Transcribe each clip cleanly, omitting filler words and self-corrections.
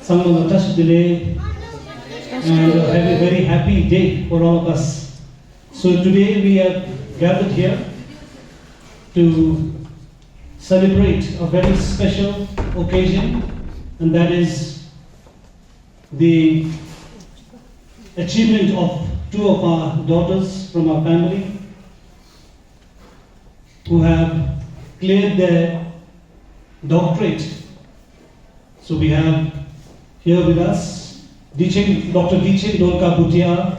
some of the touch delay and have a very happy day for all of us. So today we have gathered here to celebrate a very special occasion, and that is the achievement of two of our daughters from our family who have cleared their doctorate. So we have here with us Dr. Dichin Dolka Bhutia,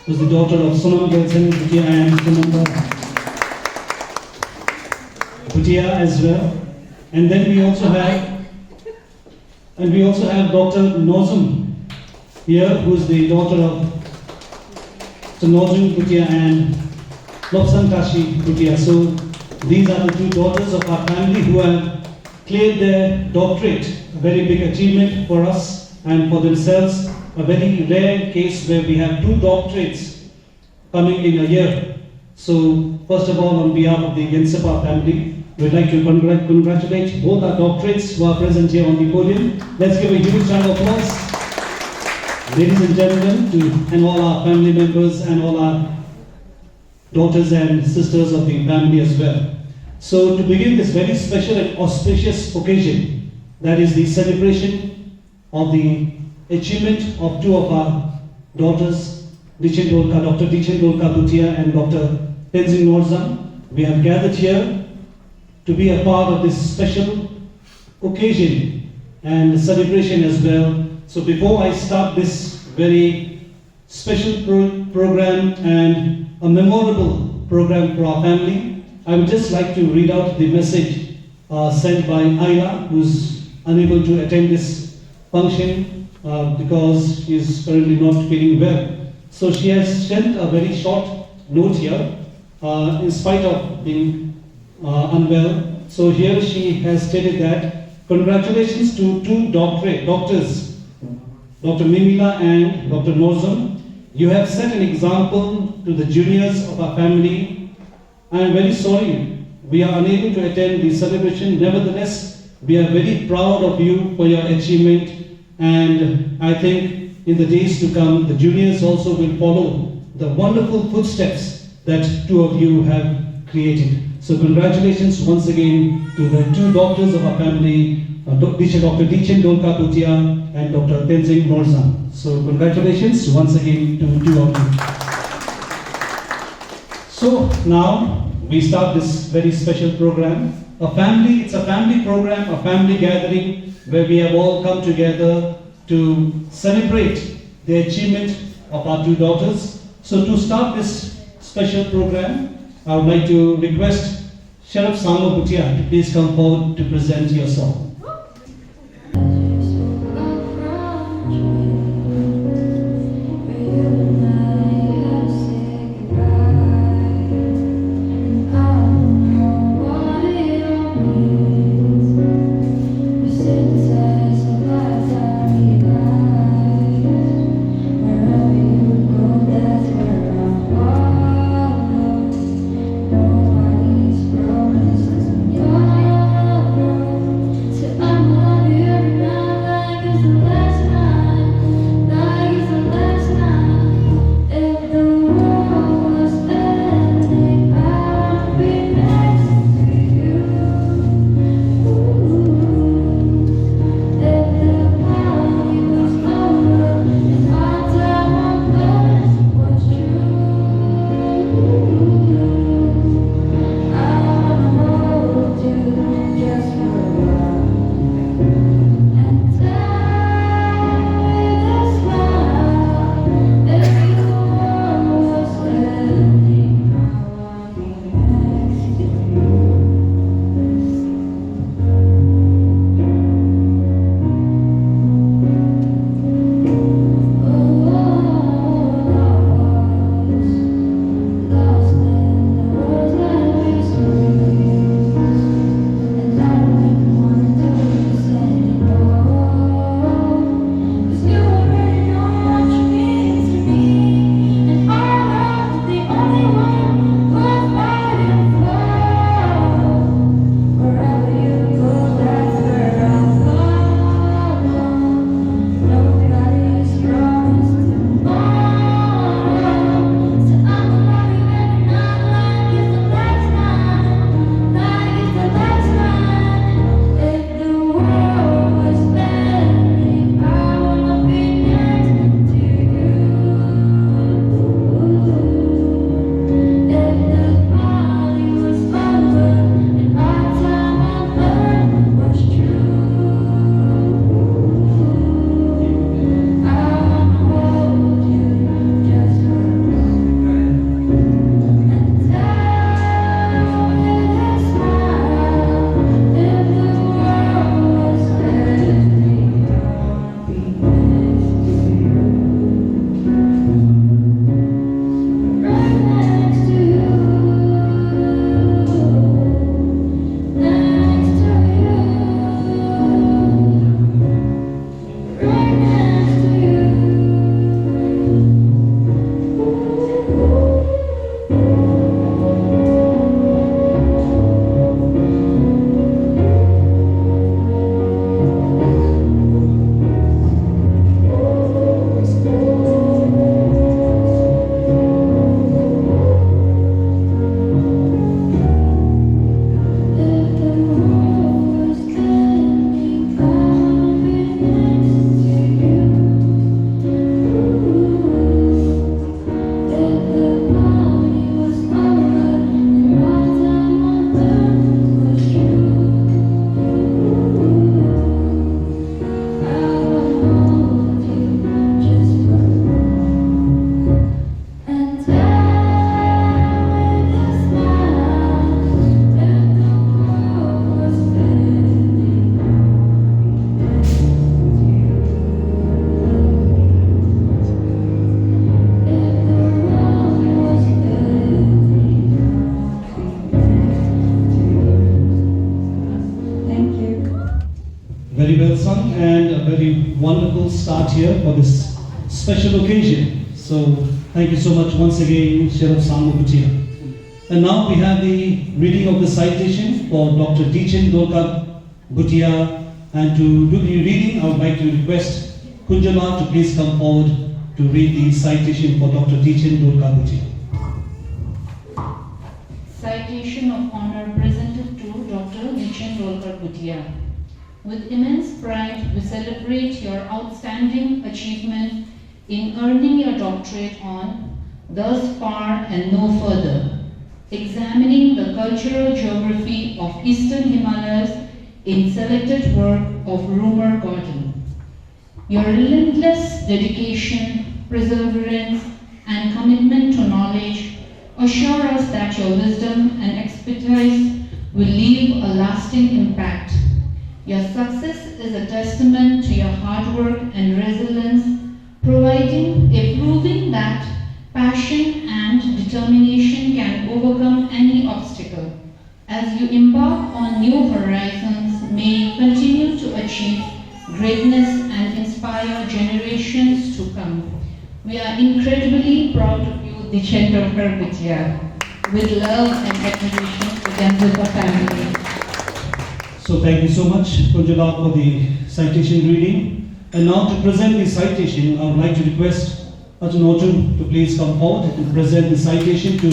who is the daughter of Sonam Gelsen Bhutia and Sumanta Bhutia as well. And then we also have Dr. Nozum here, who is the daughter of Nozum Bhutia and Lobsang Tashi Bhutia. So these are the two daughters of our family who have cleared their doctorate, a very big achievement for us and for themselves, a very rare case where we have two doctorates coming in a year. So first of all, on behalf of the Gensepa family, we'd like to congratulate both our doctorates who are present here on the podium. Let's give a huge round of applause, ladies and gentlemen, and all our family members and all our daughters and sisters of the family as well. So to begin this very special and auspicious occasion, that is the celebration of the achievement of two of our daughters, Dr. Dichin Dolka Bhutia and Dr. Tenzing Norzam, we have gathered here to be a part of this special occasion and celebration as well. So before I start this very special program and a memorable program for our family, I would just like to read out the message sent by Ayla, who's unable to attend this function because she is currently not feeling well. So she has sent a very short note here in spite of being unwell. So here she has stated that congratulations to two doctors, Dr. Mimila and Dr. Norzam. You have set an example to the juniors of our family. I am very sorry we are unable to attend the celebration. Nevertheless, we are very proud of you for your achievement, and I think in the days to come, the juniors also will follow the wonderful footsteps that two of you have created. So congratulations once again to the two doctors of our family, Dr. Dichin Dolka Bhutia and Dr. Tenzing Norzam. So congratulations once again to two of you. So now we start this very special program. It's a family program, a family gathering where we have all come together to celebrate the achievement of our two daughters. So to start this special program, I would like to request Sharaf Sama Bhutia to please come forward to present your song. To Very well sung and a very wonderful start here for this special occasion. So thank you so much once again, Sheriff Samu Bhutia. And now we have the reading of the citation for Dr. Techen Dolka Bhutia. And to do the reading, I would like to request Kunjala to please come forward to read the citation for Dr. Techen Dolka Bhutia. Citation of honor presented to Dr. Techen Dolka Bhutia. With immense pride, we celebrate your outstanding achievement in earning your doctorate on Thus Far and No Further, examining the cultural geography of Eastern Himalayas in selected work of Rumer Gordon. Your relentless dedication, perseverance, and commitment to knowledge assure us that your wisdom and expertise will leave a lasting impact. Your success is a testament to your hard work and resilience, proving that passion and determination can overcome any obstacle. As you embark on new horizons, may you continue to achieve greatness and inspire generations to come. We are incredibly proud of you, Techen Dolka Bhutia, with love and admiration to the Dolka family. So thank you so much, Kunjala, for the citation reading. And now to present the citation, I would like to request Ajahn Arjun to please come forward and present the citation to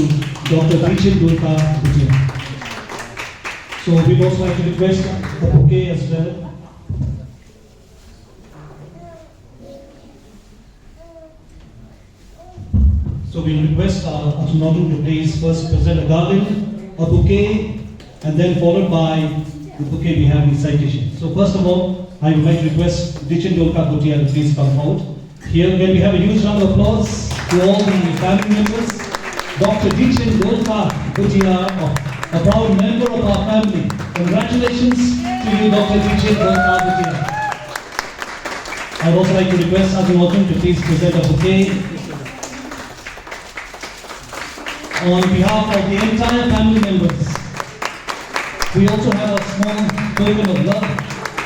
Dr. Techen Dolka Bhutia. So we'd also like to request a bouquet as well. So we'll request Ajahn Arjun to please first present a garland, a bouquet, and then followed by the bouquet we have in citation. So first of all, I would like to request Techen Dolka Bhutia to please come forward. Here, can we have a huge round of applause to all the family members. Dr. Techen Dolka Bhutia, a proud member of our family. Congratulations to you, Dr. Techen Dolka Bhutia. I would also like to request Ajahn Arjun to please present a bouquet on behalf of the entire family members. We also have a small token of love,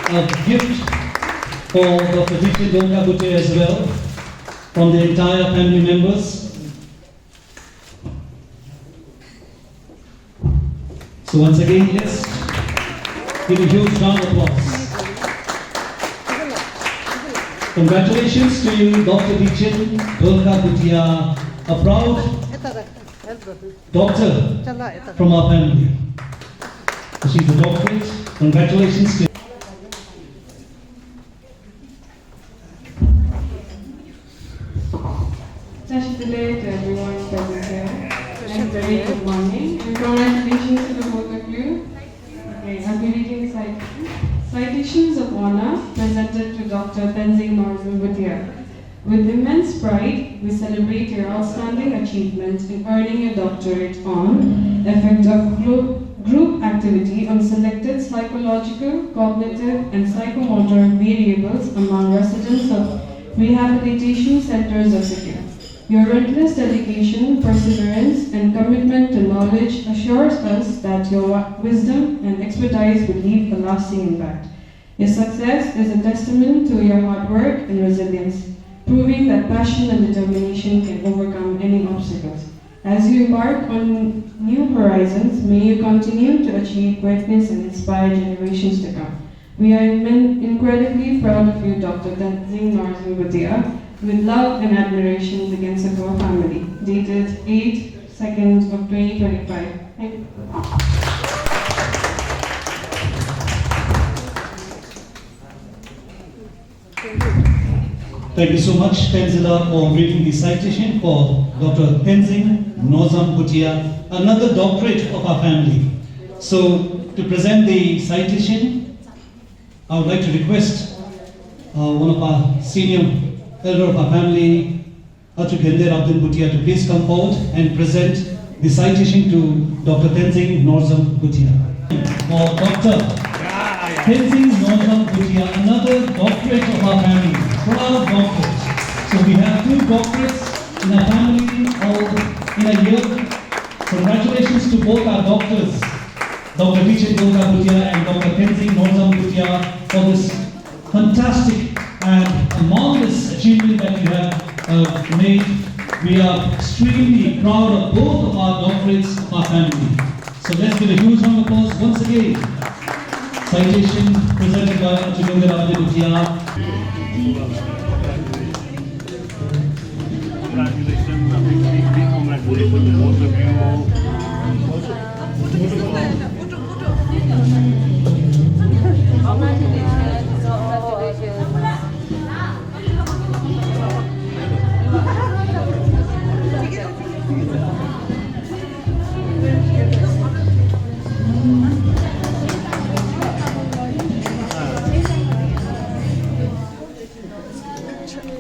a gift for Dr. Techen Dolka Bhutia as well, from the entire family members. So once again, let's give a huge round of applause. Congratulations to you, Dr. Techen Dolka Bhutia, a proud doctor from our family. She's a doctorate. Congratulations to you. Tashitale to everyone present here. And very good morning. And congratulations to the both of you. Okay, I'll be reading citations of honor presented to Dr. Tenzing Norman Bhutia. With immense pride, we celebrate your outstanding achievement in earning your doctorate on effect of group activity on selected psychological, cognitive, and psychomotor variables among residents of rehabilitation centers of Sikkim. Your relentless dedication, perseverance, and commitment to knowledge assures us that your wisdom and expertise will leave a lasting impact. Your success is a testament to your hard work and resilience, proving that passion and determination can overcome any obstacles. As you embark on new horizons, may you continue to achieve greatness and inspire generations to come. We are incredibly proud of you, Dr. Tenzing Norman Bhutia, with love and admiration against the Kaur family, dated 8/2 of 2025. Thank you. Thank you so much, Tenzila, for reading the citation for Dr. Tenzing Norman Bhutia, another doctorate of our family. So, to present the citation, I would like to request one of our senior elder of our family, Achukender Abdul Bhutia, to please come forward and present the citation to Dr. Tenzing Norman Bhutia. For Dr. Tenzing Norman Bhutia, another doctorate of our family, proud doctorate. So we have 2 doctorates in our family all in a year. Congratulations to both our doctors, Dr. Techen Dolka Bhutia and Dr. Tenzing Norman Bhutia, for this fantastic and a marvelous achievement that you have made. We are extremely proud of both of our doctorates of our family. So let's give a huge round of applause once again. Citation presented by Ajivendra Abdul. Congratulations, a big congratulations to both of you.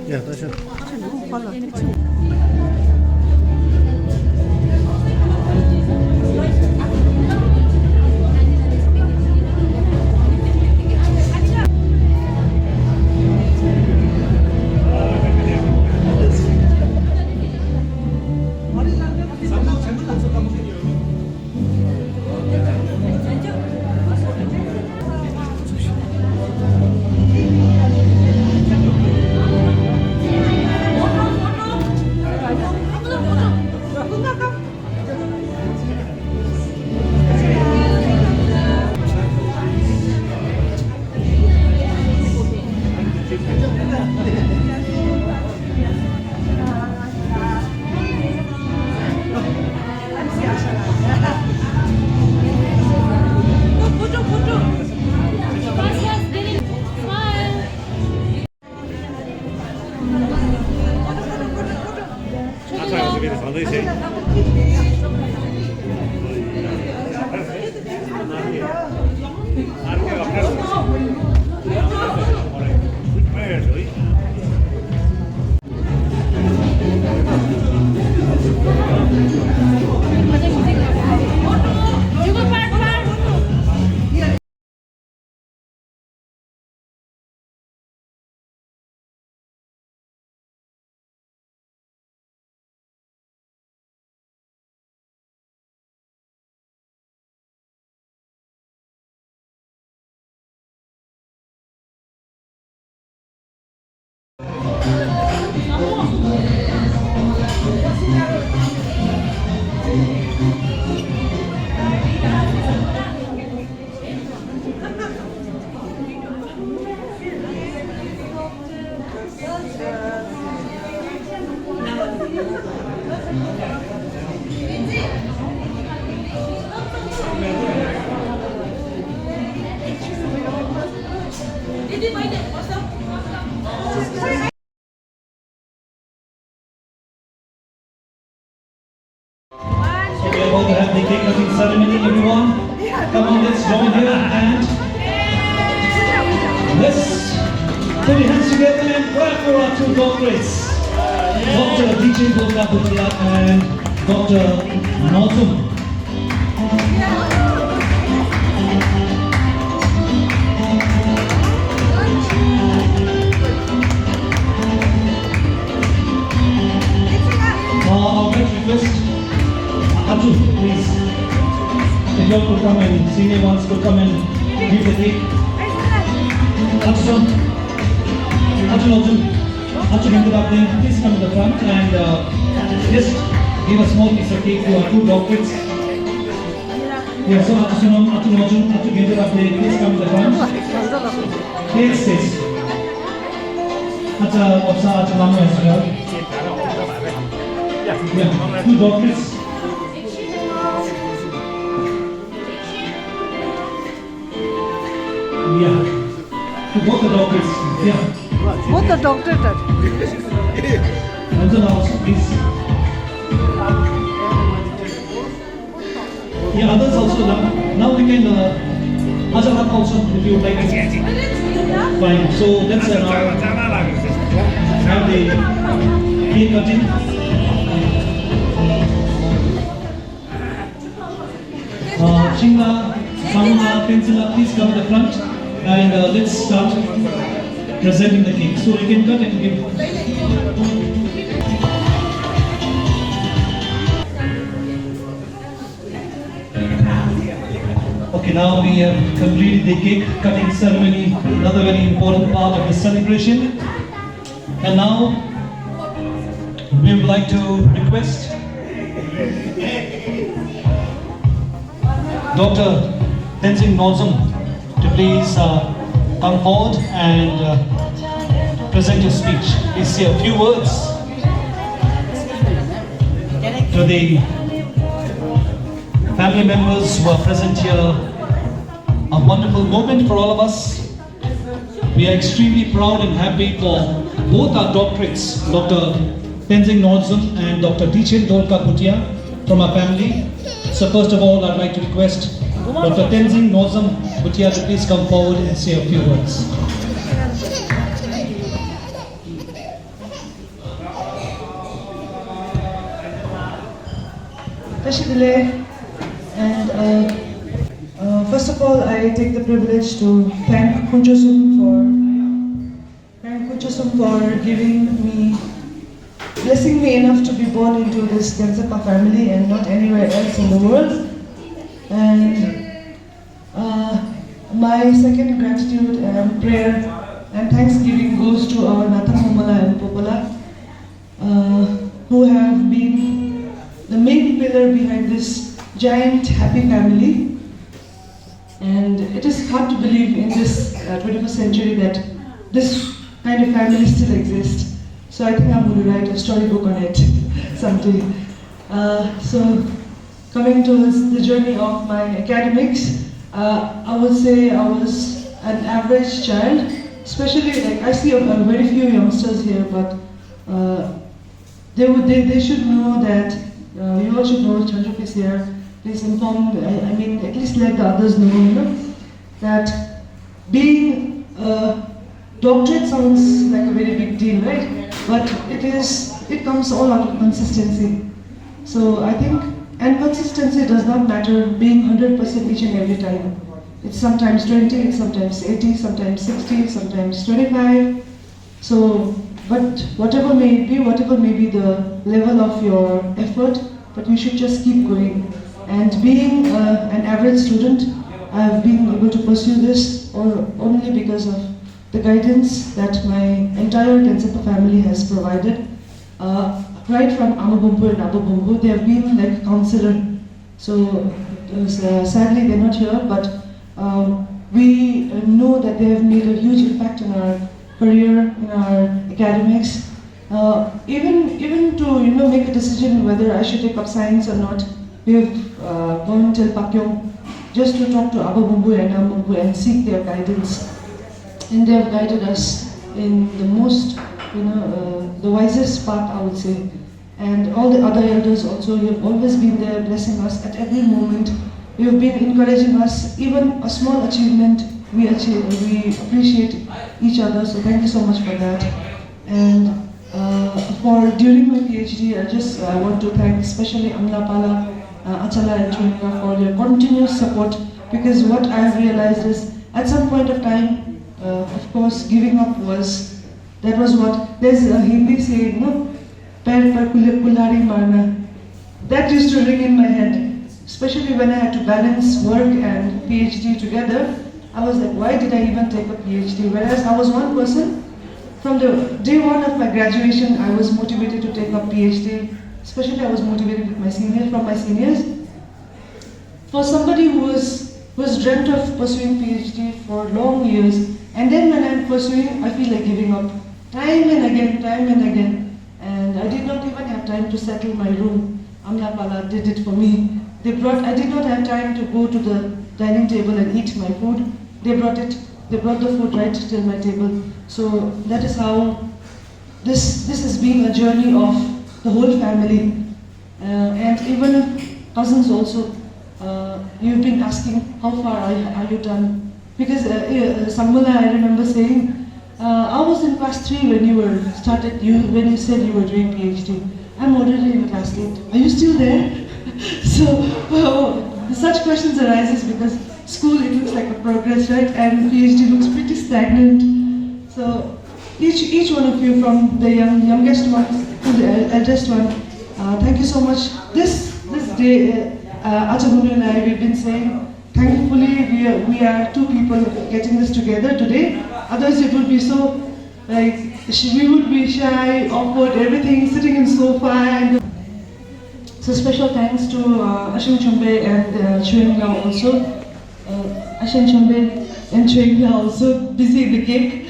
Yeah, that's it. So we are going to have the cake cutting ceremony, everyone. Come on, let's join here and let's put your hands together and clap for our two doctorates, Dr. DJ Golka Bhutia and Dr. Nautum. Our request, Arjun, please. If you could come and senior ones could come and give the cake. Arjun, Venkatabne, please come to the front and just give a small piece of cake to our two doctorates. Yeah, so Arjun Venkatabne, please come to the front. Cake stays. Lama as well. Yeah, two doctorates. Yeah, to both the doctorates. Yeah. Both the doctorate. Anjal also, please. Yeah, others also. Now we can. Ajarat also, if you would like to. Fine. So let's now have the cake cutting. Shinga, Samuna, Pencila, please come to the front and let's start presenting the cake. So you can cut and give. Okay, now we have completed the cake cutting ceremony, another very important part of the celebration. And now we would like to request Dr. Tenzing Norgem to please come forward and present his speech. Please say a few words to the family members who are present here. A wonderful moment for all of us. We are extremely proud and happy for both our doctorates, Dr. Tenzing Norgem and Dr. Dichen Dolkar Bhutia from our family. So first of all, I'd like to request Dr. Tenzing Norgem Bhutia to please come forward and say a few words. Tashidile, and first of all, I take the privilege to thank Kunchosum for blessing me enough to be born into this Densepa family and not anywhere else in the world. And my second gratitude and prayer and thanksgiving goes to our Nathamumala and Popola, who have been the main pillar behind this giant happy family. And it is hard to believe in this 21st century that this kind of family still exists. So I think I'm going to write a storybook on it someday. So coming towards the journey of my academics, I would say I was an average child, especially like I see very few youngsters here, but they should know that you all should know Chandrap is here. Please inform, I mean, at least let the others know, that being a doctorate sounds like a very big deal, right? But it comes all out of consistency. So I think, and consistency does not matter being 100% each and every time. It's sometimes 20, it's sometimes 80, sometimes 60, sometimes 25. So, but whatever may be the level of your effort, but you should just keep going. And being an average student, I've been able to pursue this only because of the guidance that my entire Densepa family has provided. Right from Amabumbu and Ababumbu, they have been like counselor. So sadly they're not here, but we know that they have made a huge impact in our career, in our academics. Even to make a decision whether I should take up science or not, we have gone till Pakyong just to talk to Ababumbu and Amabumbu and seek their guidance. And they have guided us in the most, the wisest path, I would say. And all the other elders also, you have always been there blessing us at every moment. You have been encouraging us, even a small achievement, we appreciate each other, so thank you so much for that. And during my PhD, I want to thank especially Amna Pala, Achala and Chunika for their continuous support, because what I have realized is, at some point of time, of course, giving up was what, there's a Hindi saying, no? Pair par kulari marna. That used to ring in my head, especially when I had to balance work and PhD together. I was like, why did I even take a PhD? Whereas I was one person, from the day one of my graduation, I was motivated to take up PhD. Especially I was motivated with my seniors. For somebody who has dreamt of pursuing PhD for long years, and then when I'm pursuing, I feel like giving up. Time and again. And I did not even have time to settle my room. Amna Pala did it for me. I did not have time to go to the dining table and eat my food. They brought the food right till my table. So that is how this has been a journey of the whole family. And even cousins also, you've been asking how far are you done? Because Sangmula, I remember saying, I was in class 3 when you said you were doing PhD. I'm already in class 8. Are you still there? So such questions arises because school, it looks like a progress, right? And PhD looks pretty stagnant. So each one of you, from the youngest one to the eldest one, thank you so much. This day, Achabundu and I, we've been saying thankfully we are two people getting this together today. Otherwise it would be so like we would be shy, awkward, everything, sitting in sofa and. So special thanks to Ashin Chumbe and Chueng Lao also. Ashin Chumbe and Chueng Lao also busy in the cake.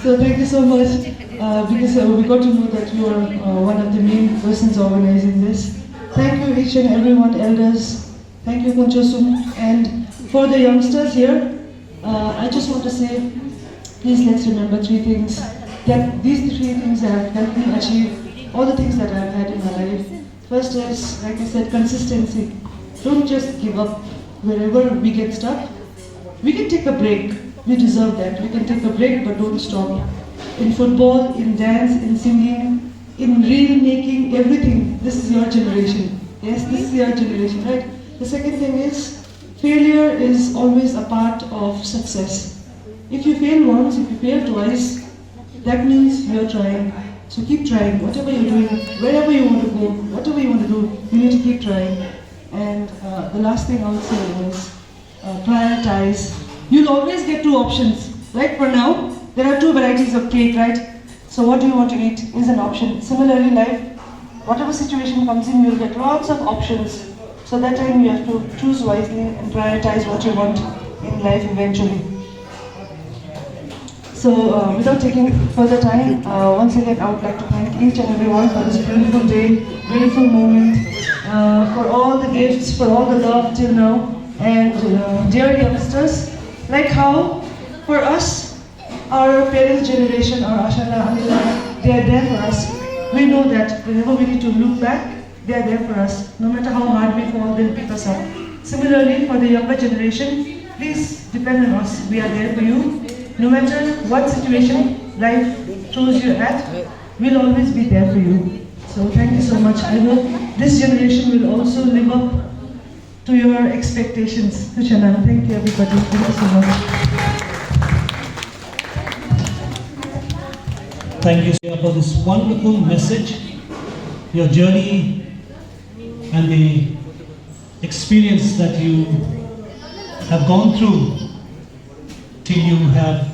So thank you so much because we got to know that you are one of the main persons organizing this. Thank you each and everyone, elders. Thank you Kunchosum. And for the youngsters here, I just want to say, please let's remember three things. That these three things have helped me achieve all the things that I've had in my life. First is, like I said, consistency. Don't just give up wherever we get stuck. We can take a break. We deserve that. We can take a break, but don't stop. In football, in dance, in singing, in reel making, everything. This is your generation. Yes, this is your generation, right? The second thing is, failure is always a part of success. If you fail once, if you fail twice, that means you're trying. So keep trying, whatever you're doing, wherever you want to go, whatever you want to do, you need to keep trying. And the last thing I would say is prioritize. You'll always get two options. Right for now, there are two varieties of cake, right? So what do you want to eat is an option. Similarly, life, whatever situation comes in, you'll get lots of options. So that time you have to choose wisely and prioritize what you want in life eventually. So without taking further time, once again I would like to thank each and everyone for this beautiful day, beautiful moment, for all the gifts, for all the love till now. And dear youngsters, like how for us, our parents' generation, our Ashana, Anila, they are there for us. We know that whenever we need to look back, they are there for us. No matter how hard we fall, they'll pick us up. Similarly, for the younger generation, please depend on us. We are there for you. No matter what situation life throws you at, we'll always be there for you. So thank you so much. I hope this generation will also live up to your expectations. Suchana, thank you everybody. Thank you so much. Thank you Shreya, for this wonderful message, your journey and the experience that you have gone through till you have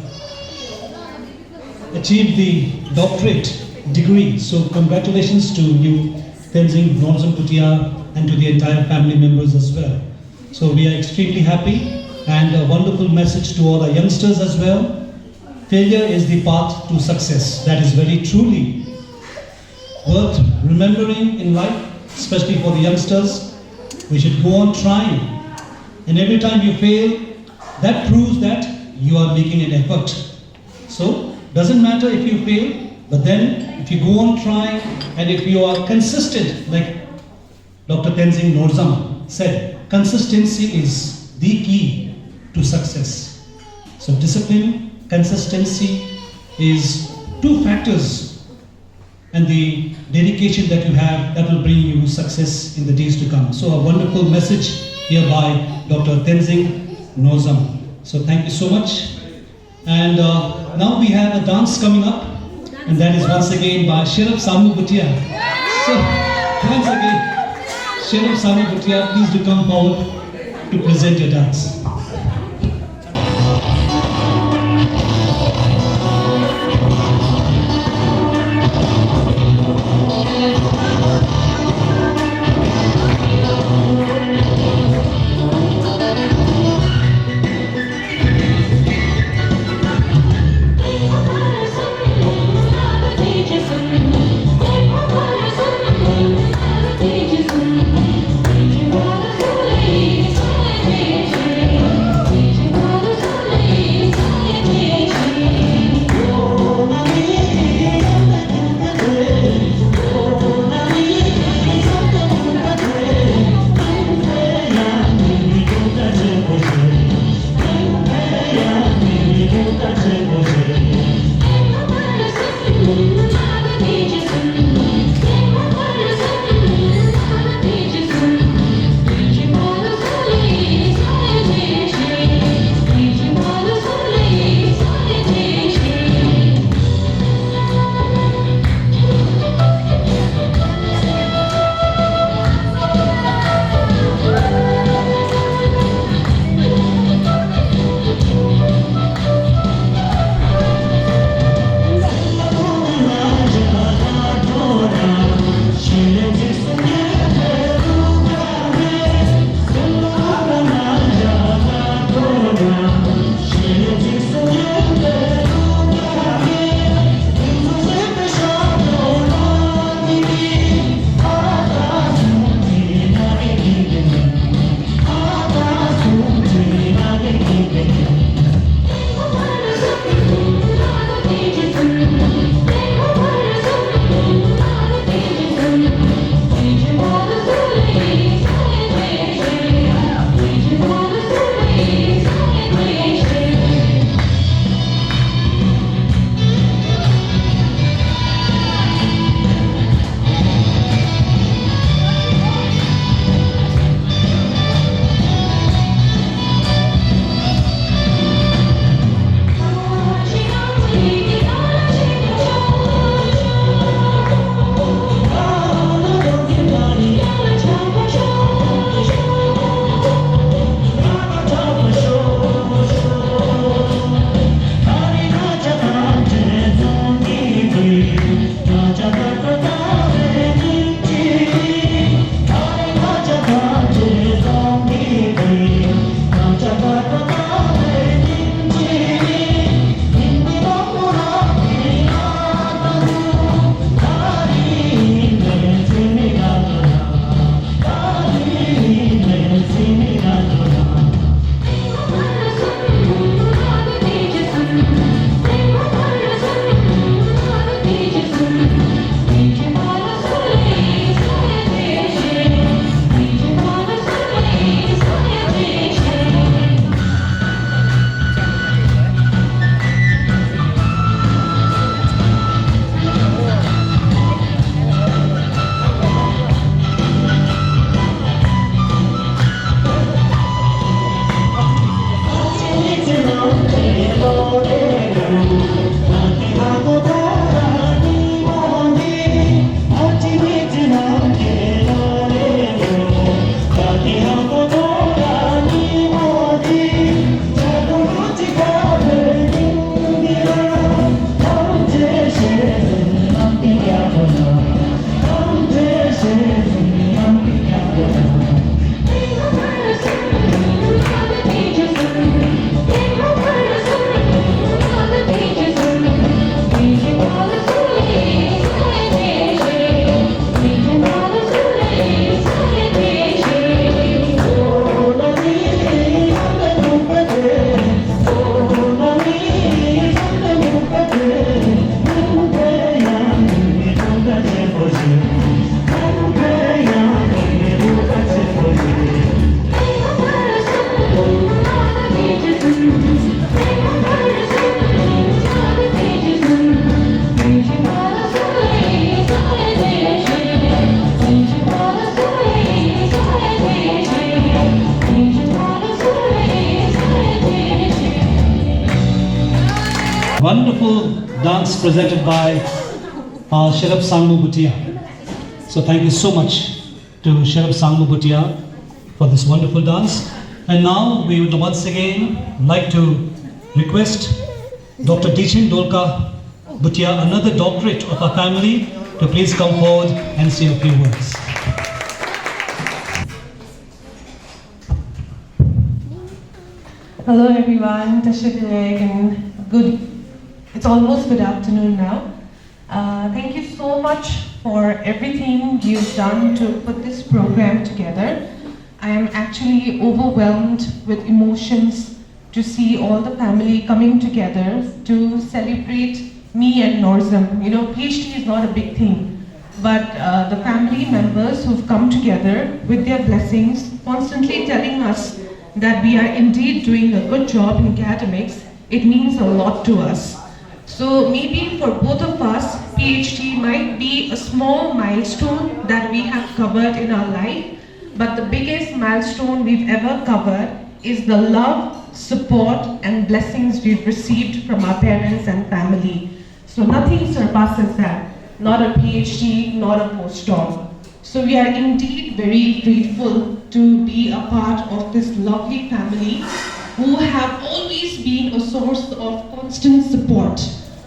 achieved the doctorate degree. So congratulations to you, Tenzing Norzam Bhutia, and to the entire family members as well. So we are extremely happy, and a wonderful message to all our youngsters as well. Failure is the path to success. That is very truly worth remembering in life, especially for the youngsters. We should go on trying. And every time you fail, that proves that you are making an effort. So, doesn't matter if you fail, but then if you go on trying and if you are consistent, like Dr. Tenzing Norzam said, consistency is the key to success. So discipline, consistency is two factors, and the dedication that you have, that will bring you success in the days to come. So a wonderful message here by Dr. Tenzing Norzam. So thank you so much. And now we have a dance coming up, and that is once again by Sherif Samu Bhutia. So once again, Sherif Samu Bhutia, please do come forward to present your dance. Teacher, wonderful dance presented by Sharab Sangmu Bhutia. So thank you so much to Sharab Sangmu Bhutia for this wonderful dance. And now we would once again like to request Dr. Dichin Dolka Bhutia, another doctorate of our family, to please come forward and say a few words. Hello everyone, Tashadileg, and it's almost good afternoon now. Thank you so much for everything you've done to put this program together. I am actually overwhelmed with emotions to see all the family coming together to celebrate me and Norzam. You know, PhD is not a big thing, but the family members who've come together with their blessings, constantly telling us that we are indeed doing a good job in academics, it means a lot to us. So maybe for both of us, PhD might be a small milestone that we have covered in our life, but the biggest milestone we've ever covered is the love, support and blessings we've received from our parents and family. So nothing surpasses that, not a PhD, not a postdoc. So we are indeed very grateful to be a part of this lovely family who have always been a source of constant support.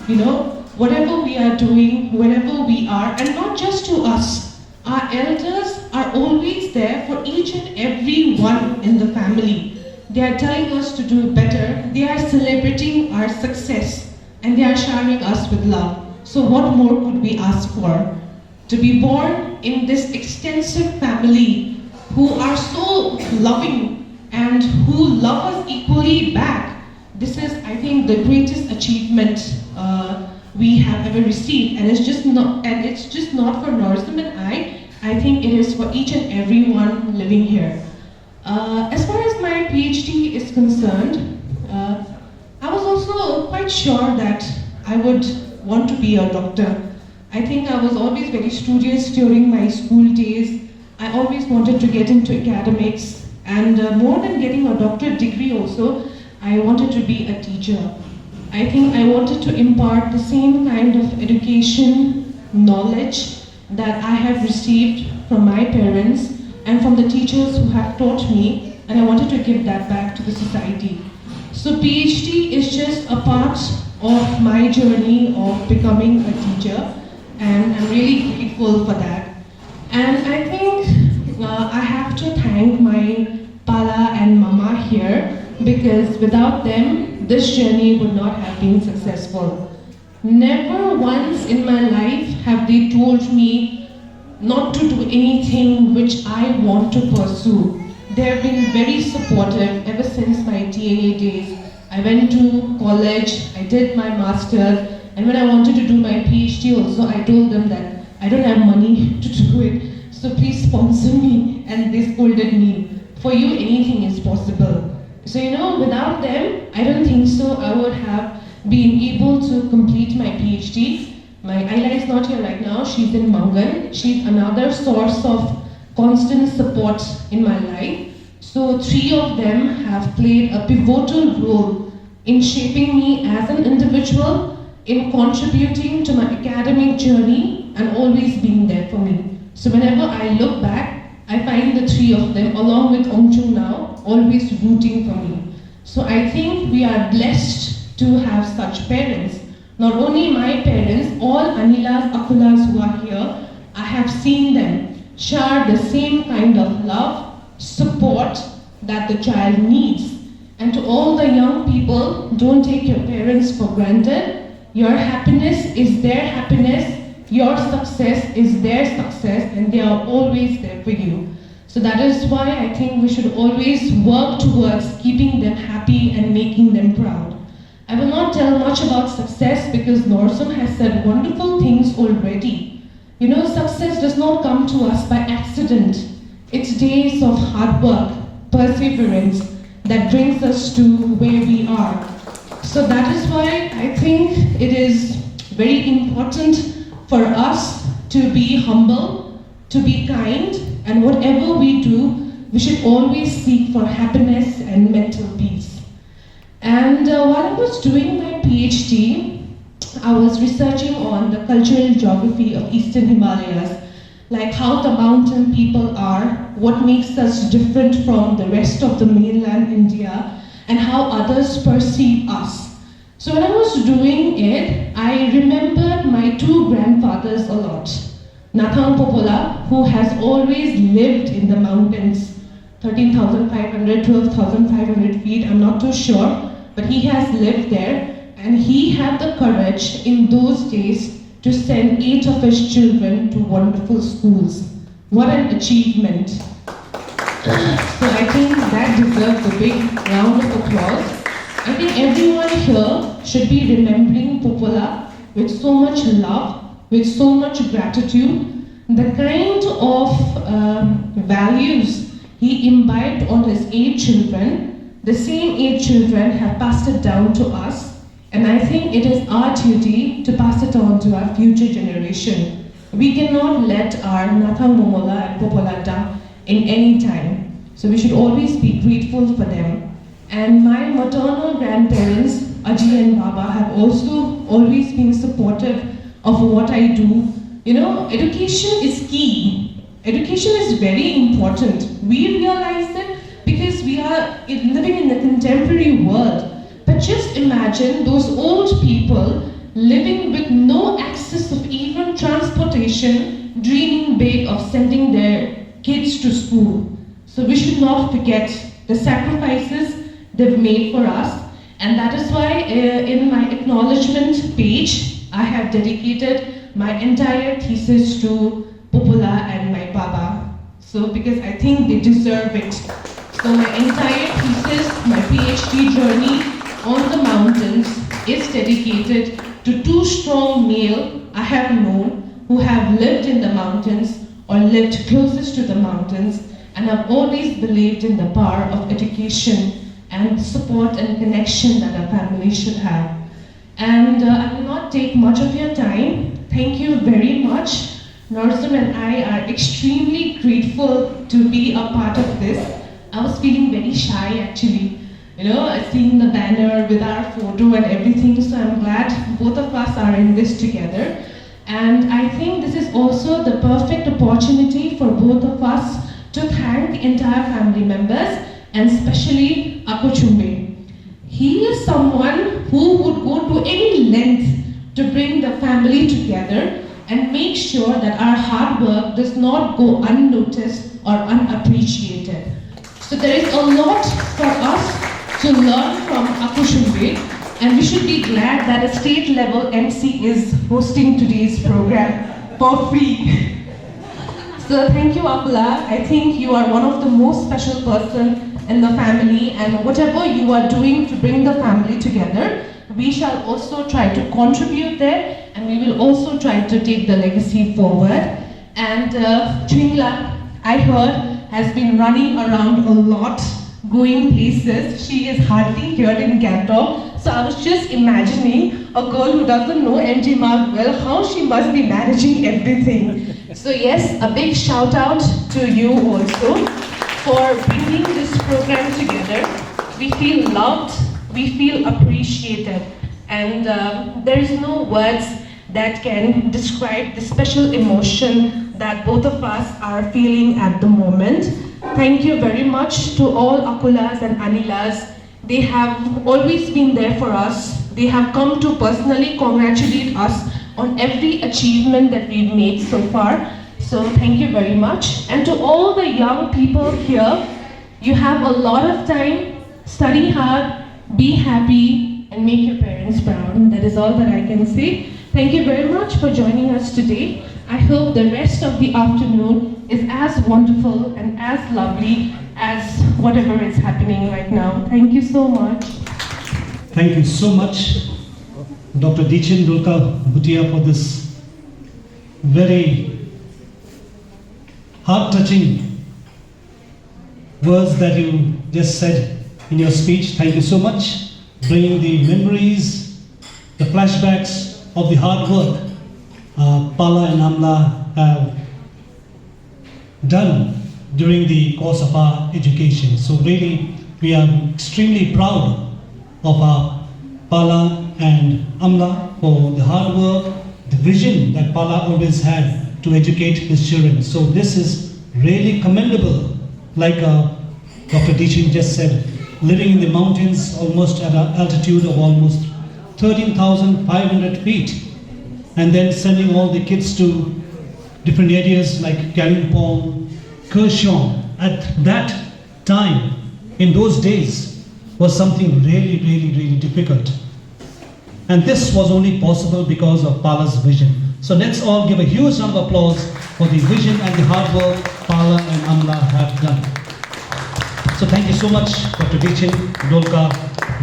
You know, whatever we are doing, wherever we are, and not just to us, our elders are always there for each and every one in the family. They are telling us to do better, they are celebrating our success, and they are showering us with love. So what more could we ask for? To be born in this extensive family who are so loving and who love us equally back. This is, I think, the greatest achievement we have ever received, and it's just not for Norzam and I think it is for each and everyone living here. As far as my PhD is concerned, I was also quite sure that I would want to be a doctor. I think I was always very studious during my school days. I always wanted to get into academics, and more than getting a doctorate degree also, I wanted to be a teacher. I think I wanted to impart the same kind of education, knowledge that I have received from my parents and from the teachers who have taught me, and I wanted to give that back to the society. So PhD is just a part of my journey of becoming a teacher, and I'm really grateful for that. And I think I have to thank my Pala and Mama here, because without them, this journey would not have been successful. Never once in my life have they told me not to do anything which I want to pursue. They have been very supportive ever since my TNA days. I went to college, I did my master's, and when I wanted to do my PhD also, I told them that I don't have money to do it, so please sponsor me, and they scolded me. For you, anything is possible. So you know, without them, I don't think so I would have been able to complete my PhD. My Ayla is not here right now, she's in Mangan. She's another source of constant support in my life. So 3 of them have played a pivotal role in shaping me as an individual, in contributing to my academic journey, and always being there for me. So whenever I look back, I find the 3 of them, along with Ongchung now, always rooting for me. So I think we are blessed to have such parents. Not only my parents, all Anilas, Akulas who are here, I have seen them share the same kind of love, support that the child needs. And to all the young people, don't take your parents for granted. Your happiness is their happiness. Your success is their success, and they are always there for you. So that is why I think we should always work towards keeping them happy and making them proud. I will not tell much about success because Norzam has said wonderful things already. You know, success does not come to us by accident. It's days of hard work, perseverance that brings us to where we are. So that is why I think it is very important for us to be humble, to be kind, and whatever we do, we should always seek for happiness and mental peace. And while I was doing my PhD, I was researching on the cultural geography of Eastern Himalayas, like how the mountain people are, what makes us different from the rest of the mainland India, and how others perceive us. So when I was doing it, I remembered my two grandfathers a lot. Nathang Popola, who has always lived in the mountains, 13,500, 12,500 feet, I'm not too sure, but he has lived there, and he had the courage in those days to send 8 of his children to wonderful schools. What an achievement. So I think that deserves a big round of applause. I think everyone here should be remembering Popola with so much love, with so much gratitude. The kind of values he imbibed on his 8 children, the same 8 children have passed it down to us. And I think it is our duty to pass it on to our future generation. We cannot let our Nathang Momola and Popola down in any time. So we should always be grateful for them. And my maternal grandparents, Aji and Baba, have also always been supportive of what I do. You know, education is key. Education is very important. We realize it because we are living in the contemporary world. But just imagine those old people living with no access of even transportation, dreaming big of sending their kids to school. So we should not forget the sacrifices they've made for us. And that is why in my acknowledgement page, I have dedicated my entire thesis to Popola and my Baba. So because I think they deserve it. So my entire thesis, my PhD journey on the mountains is dedicated to 2 strong male I have known who have lived in the mountains or lived closest to the mountains, and have always believed in the power of education and the support and connection that a family should have. And I will not take much of your time. Thank you very much. Narsum and I are extremely grateful to be a part of this. I was feeling very shy actually. You know, seeing the banner with our photo and everything, so I'm glad both of us are in this together. And I think this is also the perfect opportunity for both of us to thank the entire family members, and especially Akko Chumbe. He is someone who would go to any length to bring the family together and make sure that our hard work does not go unnoticed or unappreciated. So there is a lot for us to learn from Akko Chumbe, and we should be glad that a state level MC is hosting today's program for free. So thank you, Akula. I think you are one of the most special person in the family, and whatever you are doing to bring the family together, we shall also try to contribute there, and we will also try to take the legacy forward. And Chwingla, I heard, has been running around a lot, going places. She is hardly here in Gangtok. So I was just imagining a girl who doesn't know MG Marg well, how she must be managing everything. So yes, a big shout out to you also for bringing this program together. We feel loved, we feel appreciated, and there is no words that can describe the special emotion that both of us are feeling at the moment. Thank you very much to all Akulas and Anilas. They have always been there for us. They have come to personally congratulate us on every achievement that we've made so far. So thank you very much. And to all the young people here, you have a lot of time. Study hard, be happy, and make your parents proud. That is all that I can say. Thank you very much for joining us today. I hope the rest of the afternoon is as wonderful and as lovely as whatever is happening right now. Thank you so much. Thank you so much, Dr. Dichin Dolkar Bhutia, for this very heart-touching words that you just said in your speech. Thank you so much, bringing the memories, the flashbacks of the hard work Pala and Amla have done during the course of our education. So really, we are extremely proud of our Pala and Amla for the hard work, the vision that Pala always had to educate his children. So this is really commendable, like Dr. Deachin just said, living in the mountains almost at an altitude of almost 13,500 feet, and then sending all the kids to different areas like Kalimpong, Kershaw. At that time, in those days, was something really, really, really difficult. And this was only possible because of Pala's vision. So let's all give a huge round of applause for the vision and the hard work Pala and Amla have done. So thank you so much, Dr. Deachin, Dolka,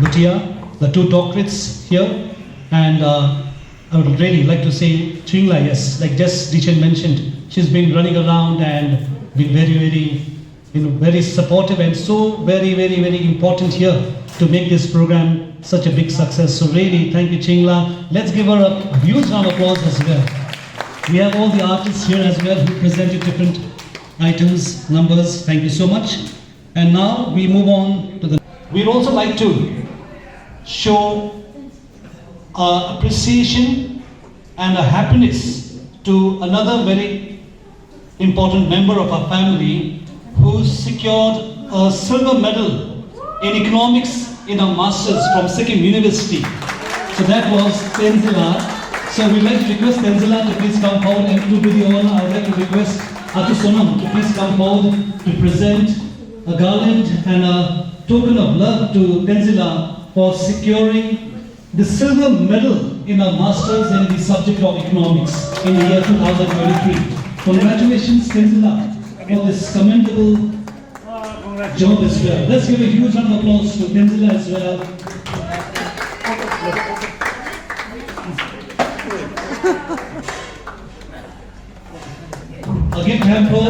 Bhutia, the two doctorates here. And I would really like to say, Chingla, yes, like just Deachin mentioned, she's been running around and been very supportive and so very, very, very important here to make this program such a big success. So really, thank you, Chingla. Let's give her a huge round of applause as well. We have all the artists here as well who presented different items, numbers. Thank you so much. And now we move on to the... We'd also like to show our appreciation and a happiness to another very important member of our family who secured a silver medal in economics in a master's from Sikkim University. So that was Tenzila. So we'd like to request Tenzila to please come forward, and to do the honor, I would like to request Atu Sonam to please come forward to present a garland and a token of love to Tenzila for securing the silver medal in a master's in the subject of economics in the year 2023. Congratulations, Tenzila, for this commendable job as well. Let's give a huge round of applause to Tenzila as well. Again, hamper.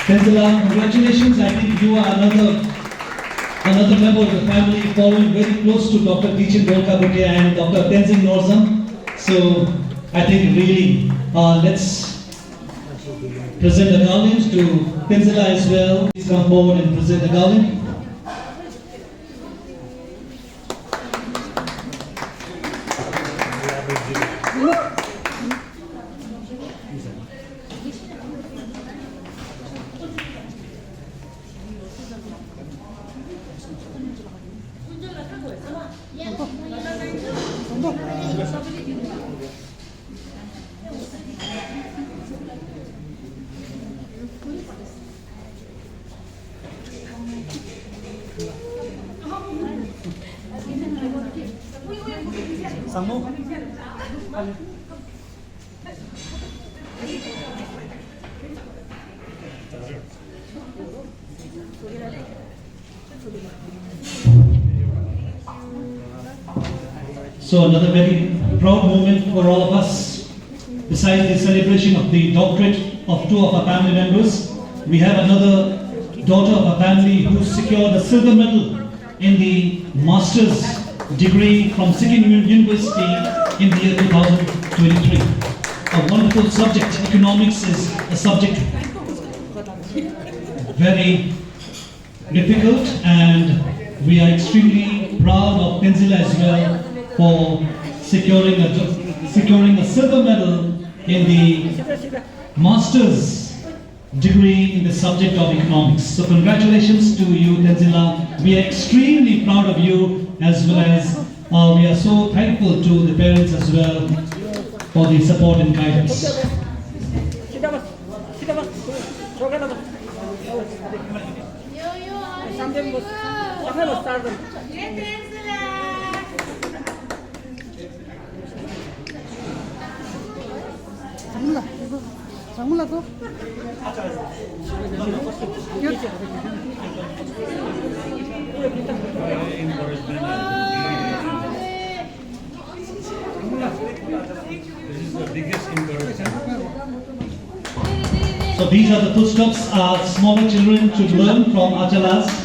Tenzila, congratulations. I think you are another member of the family following very close to Dr. Deachin Dolka Bhutia and Dr. Tenzing Norzam. So I think really let's present the garland to Tenzila as well. Please come forward and present the garland. So another very proud moment for all of us. Besides the celebration of the doctorate of two of our family members, we have another daughter of our family who secured a silver medal in the master's degree from Sikkim University in the year 2023. A wonderful subject. Economics is a subject very difficult, and we are extremely proud of Tenzila as well for securing a silver medal in the master's degree in the subject of economics. So congratulations to you, Tenzila. We are extremely proud of you, as well as we are so thankful to the parents as well for the support and guidance. So these are the footsteps our smaller children should learn from Achalas.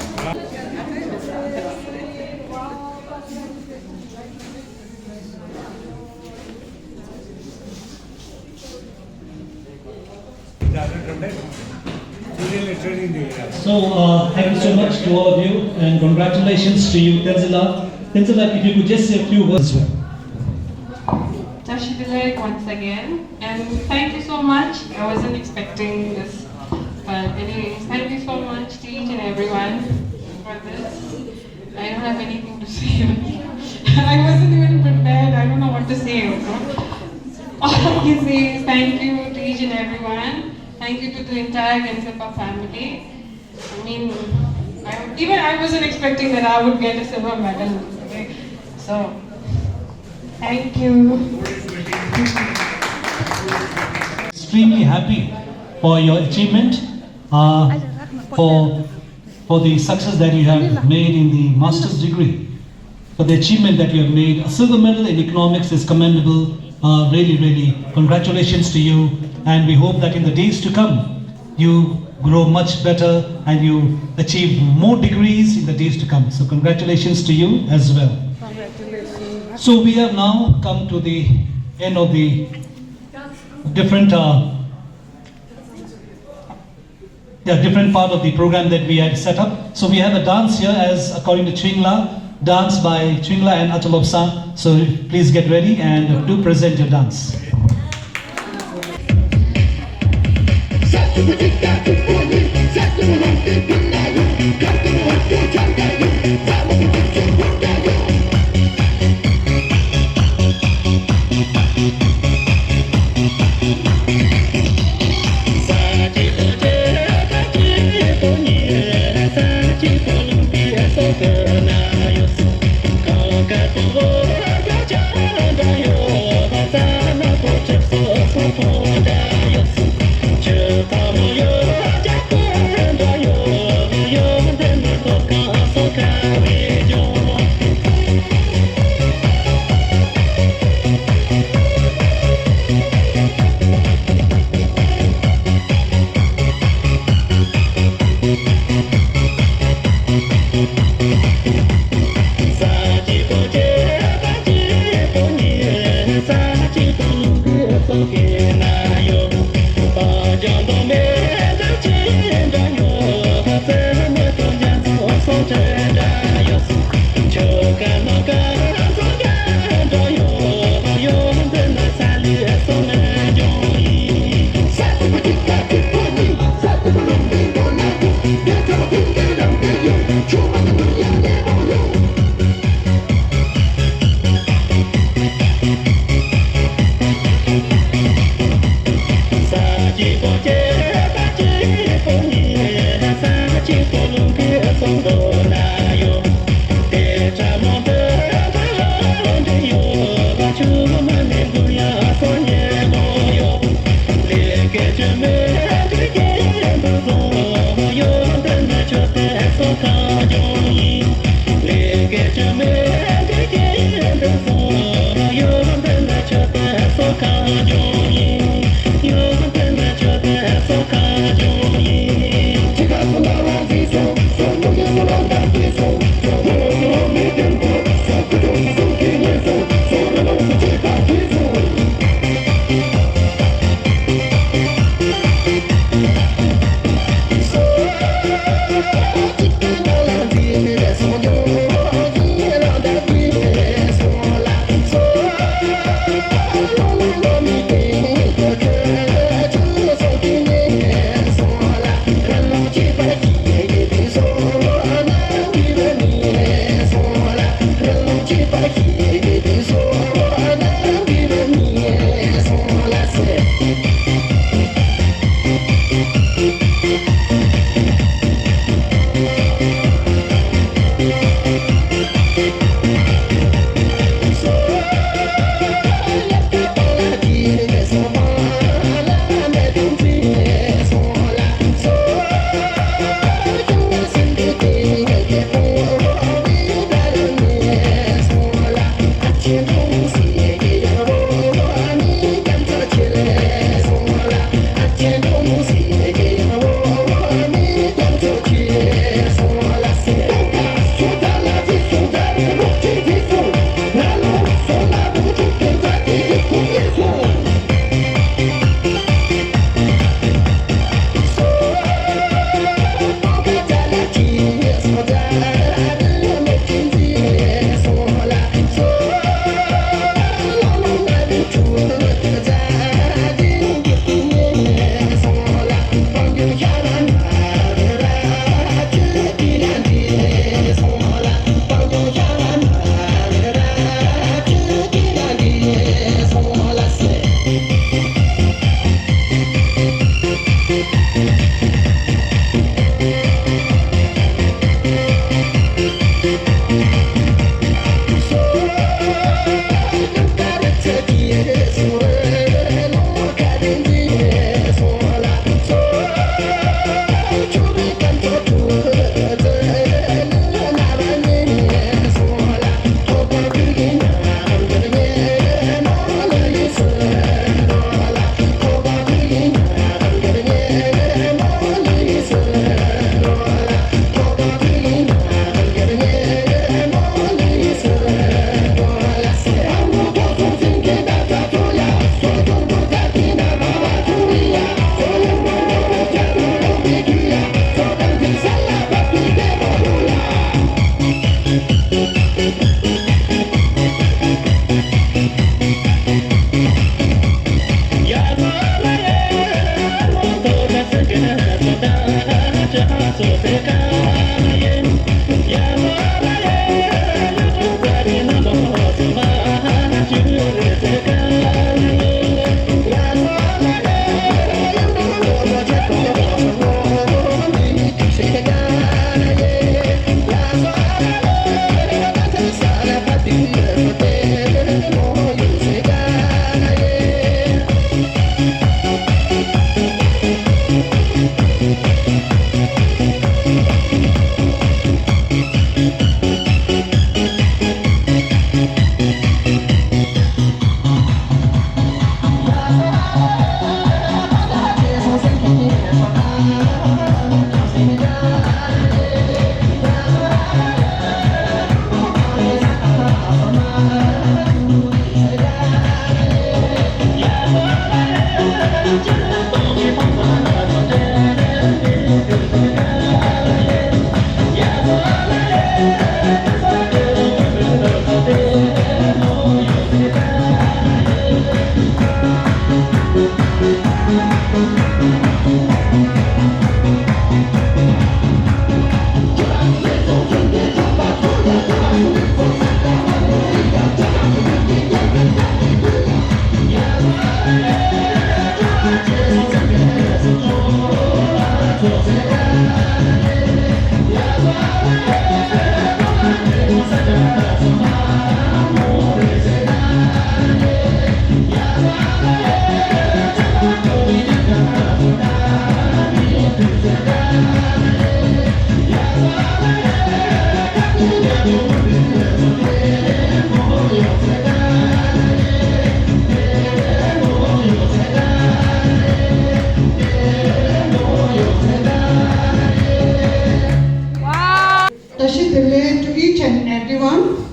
Serial So, thank you so much to all of you, and congratulations to you, Tenzila. Tenzila, if you could just say a few words. Tashi Dilek once again, and thank you so much. I wasn't expecting this, but anyways, thank you so much to each and everyone for this. I don't have anything to say. I wasn't even prepared. I don't know what to say. Okay? All I can say is thank you to each and everyone. Thank you to the entire Gansepa family. I mean, I wasn't expecting that I would get a silver medal. Okay? So, thank you. Extremely happy for your achievement, for the success that you have made in the master's degree, for the achievement that you have made. A silver medal in economics is commendable. Really, congratulations to you, and we hope that in the days to come, you grow much better and you achieve more degrees in the days to come. So congratulations to you as well. Congratulations. So we have now come to the end of the different different part of the program that we had set up. So we have a dance here as according to Chwingla, dance by Chwingla and Achalopsa. So please get ready and do present your dance. Tashit to each and everyone.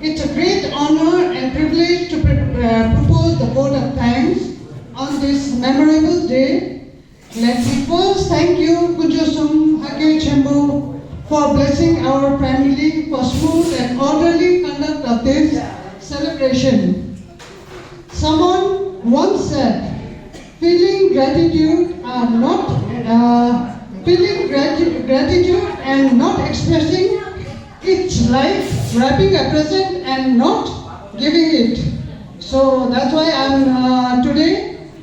It's a great honor and privilege to propose the vote of thanks on this memorable day. Let me first thank you, Kujosum Hake Chembo, for blessing our family for smooth and orderly conduct of this celebration. Someone once said, feeling gratitude and not expressing it's like wrapping a present and not giving it. So that's why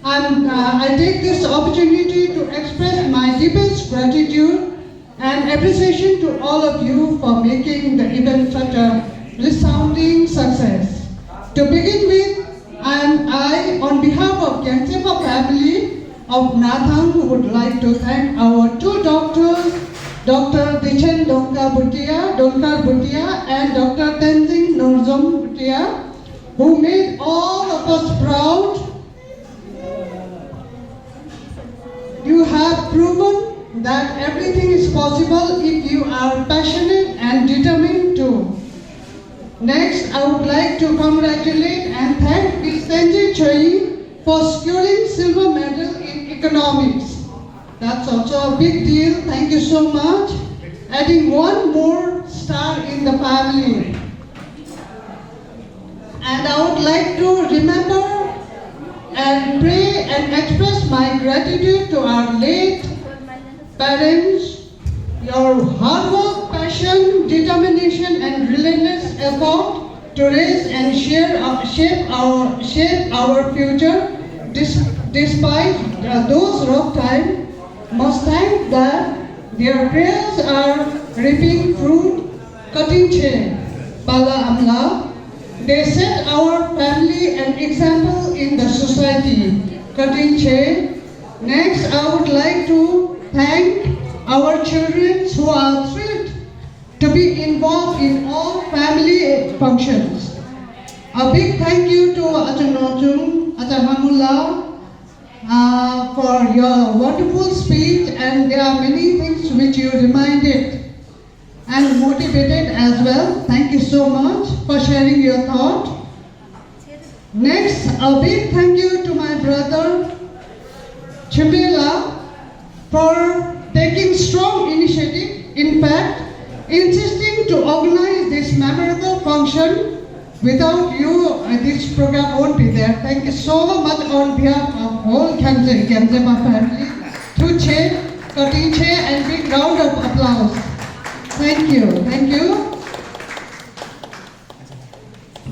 I take this opportunity to express my deepest gratitude and appreciation to all of you for making the event such a resounding success. To begin with, I, on behalf of Gyantsepa family of Nathang, would like to thank our two doctors, Dr. Dichen Donkar Bhutia and Dr. Tenzing Norzom Bhutia, who made all of us proud. You have proven that everything is possible if you are passionate and determined to. Next, I would like to congratulate and thank Ms. Tenji Choi for securing silver medal in economics. That's also a big deal. Thank you so much. Adding one more star in the family. And I would like to remember and pray and express my gratitude to our late parents. Your hard work, passion, determination and relentless effort to raise and shape our future despite those rough times. Must thank that their prayers are reaping fruit. Cutting chain, Bala Amla. They set our family an example in the society. Cutting chain. Next, I would like to thank our children who are thrilled to be involved in all family functions. A big thank you to Achanojum, Achahamullah, for your wonderful speech, and there are many things which you reminded and motivated as well. Thank you so much for sharing your thought. Next, a big thank you to my brother Chimbela for taking strong initiative, in fact, insisting to organize this memorable function. Without you, this program won't be there. Thank you so much on behalf of whole Gyantsepa family, to Che, Cutting Che, and big Thank you. Thank you.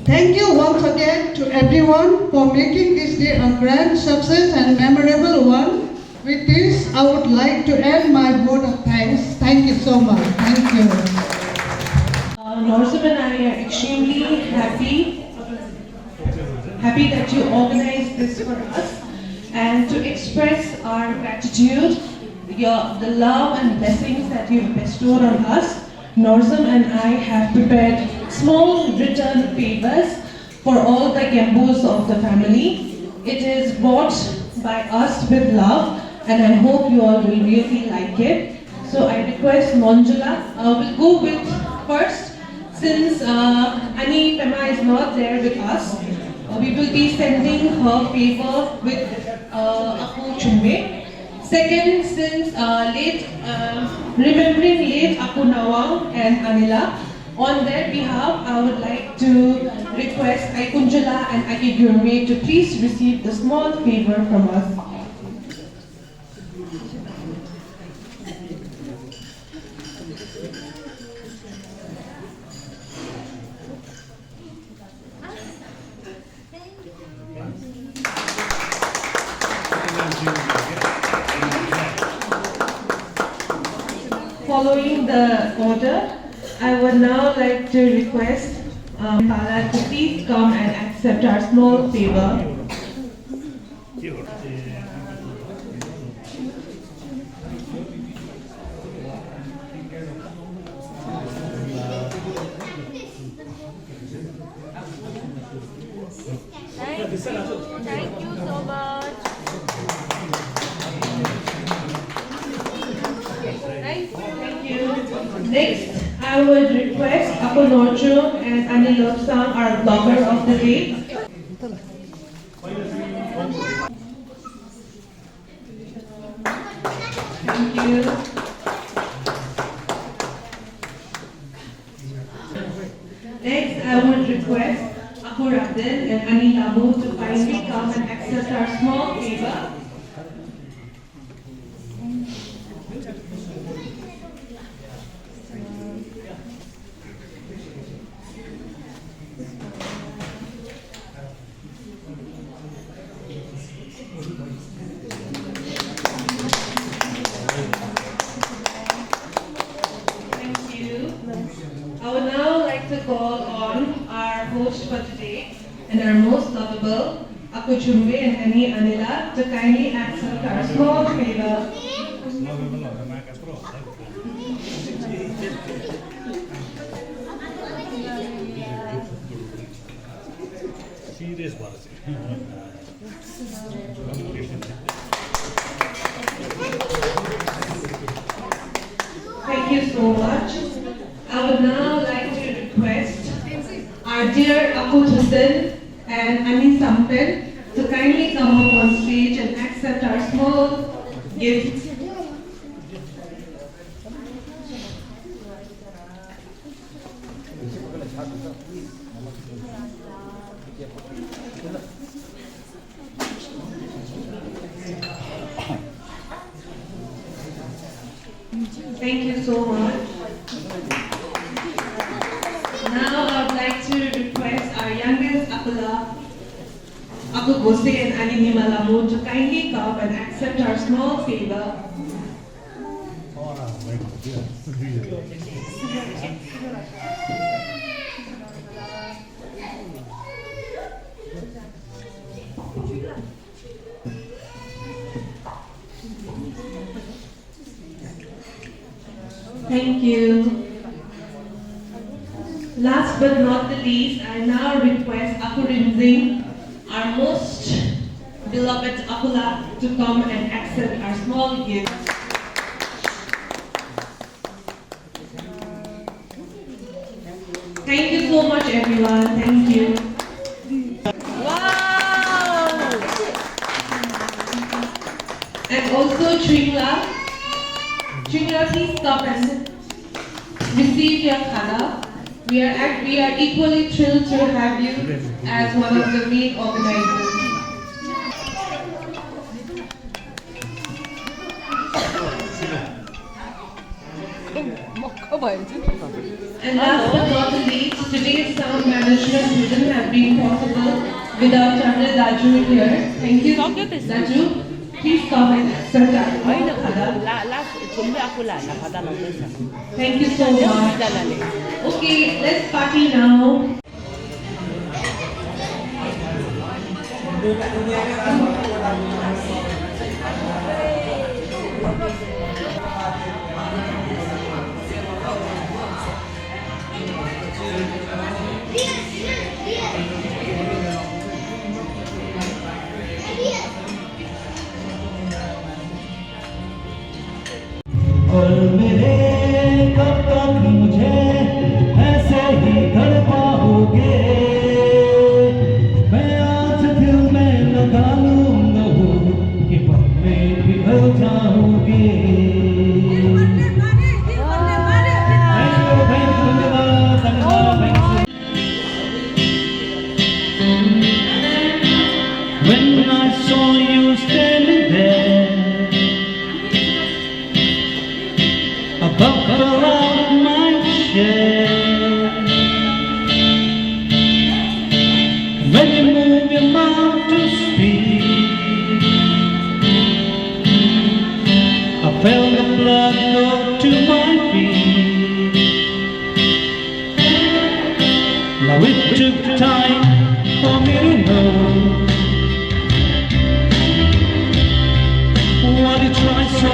Thank you once again to everyone for making this day a grand success and memorable one. With this, I would like to end my vote of thanks. Thank you so much. Thank you. Norzam and I are extremely happy that you organized this for us, and to express our gratitude, the love and blessings that you've bestowed on us. Norzam and I have prepared small return favors for all the Gembos of the family. It is bought by us with love, and I hope you all will really like it. So I request Manjula, we'll go with first, since Annie Pema is not there with us. We will be sending her favor with Aku Chumbe. Second, since remembering late Aku Nawang and Anila, on their behalf, I would like to request Aikunjala and Aki Gurme to please receive the small favor from us. Following the order, I would now like to request Pala to please come and accept our small favor. Thank you so much. Thank you. Next, I would request Apo Norjo and Anil Lobsang, our blogger of the day. Thank you. Next, I would request Apo Rabdin and Anil Labu to kindly come and accept our small favor. I would now like to call on our host for today and our most lovable, Aku Chumbe and Annie Anila, to kindly accept our small favor. Serious policy. Thank you so much. I would now like to request our dear Apu Hussain and Annie Sampen to kindly come up on stage and accept our small gift. Thank you so much. Now I would like to request our youngest Apula, Aku Gose and Annie Nimalamu, to kindly come and accept our small favor. Thank you. Last but not the least, I now request Aku Rinzing, our most beloved Apula, to come and accept our small gift. Thank you so much, everyone. Thank you. Wow! And also Tringla. Tringla, please come and receive your khana. We are equally thrilled to have you as one of the main organizers. And last but not the least, today's sound management wouldn't have been possible without Dr. Daju here. Thank you, Daju. Please come and sit down. Thank you so much. Okay, let's party now. और मेरे कब तक मुझे ऐसे ही तड़पाओगे, मैं आज दिल में लगा लूंगा कि पल में पिघल जाओगे। When I saw you standing there above around my chair, when you move your mouth to speak, I felt the blood go to my feet. Now it took time for me to know what you try so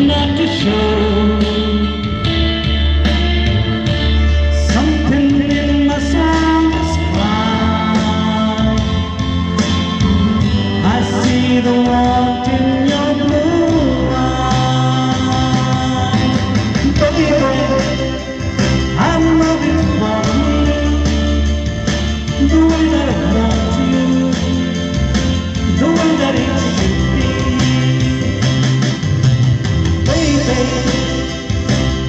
not to show. Something in my sound is crying. I see the want in your blue eyes. Baby, I love you for me, the way that I want you, the way that it should be. Baby,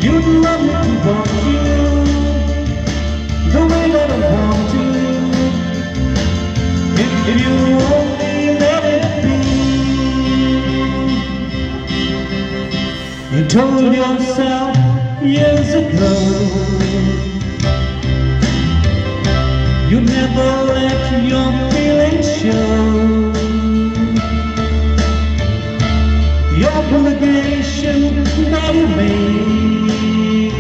you'd love me to want you the way that I want to, if you only let it be. You told yourself years ago you never let your feelings show. Your obligation that you made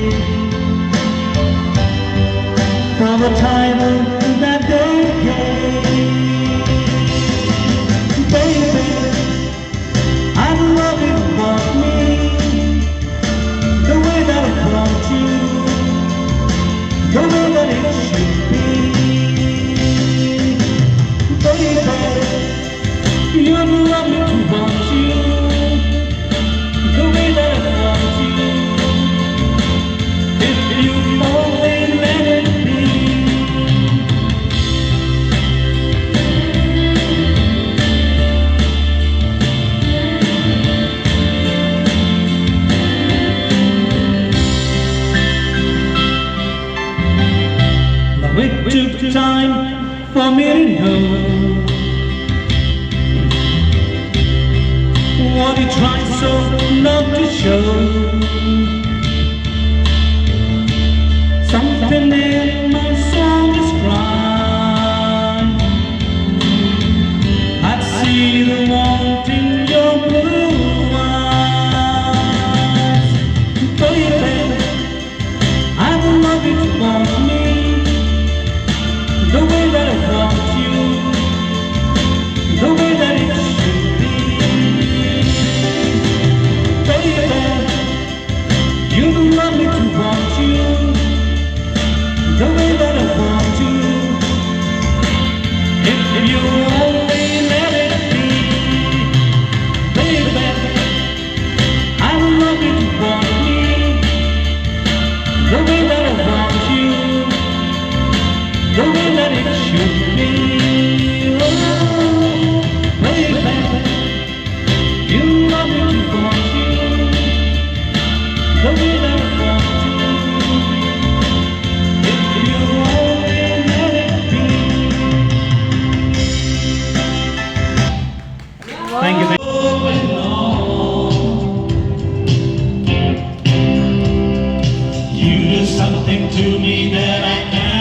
from the title that they gave. Baby, I love you for me, the way that I want you, the way that it should be. Baby, you love me to want you, the way that I want you, if you only let it be. Now it took time for me to know what you tried so not to show. Something in my song is crying. I see the want in your blue eyes. Baby, I love you to want me, the way that I want you, the way that it should be. Baby, you love me to want you, the way that I want you, if you only let it be. Baby, I love you to want me, the way that I want you, the way that it should be. Oh, baby, you love me to want you, the way that I want you, if you only let it be. Thank you. nothing to me that I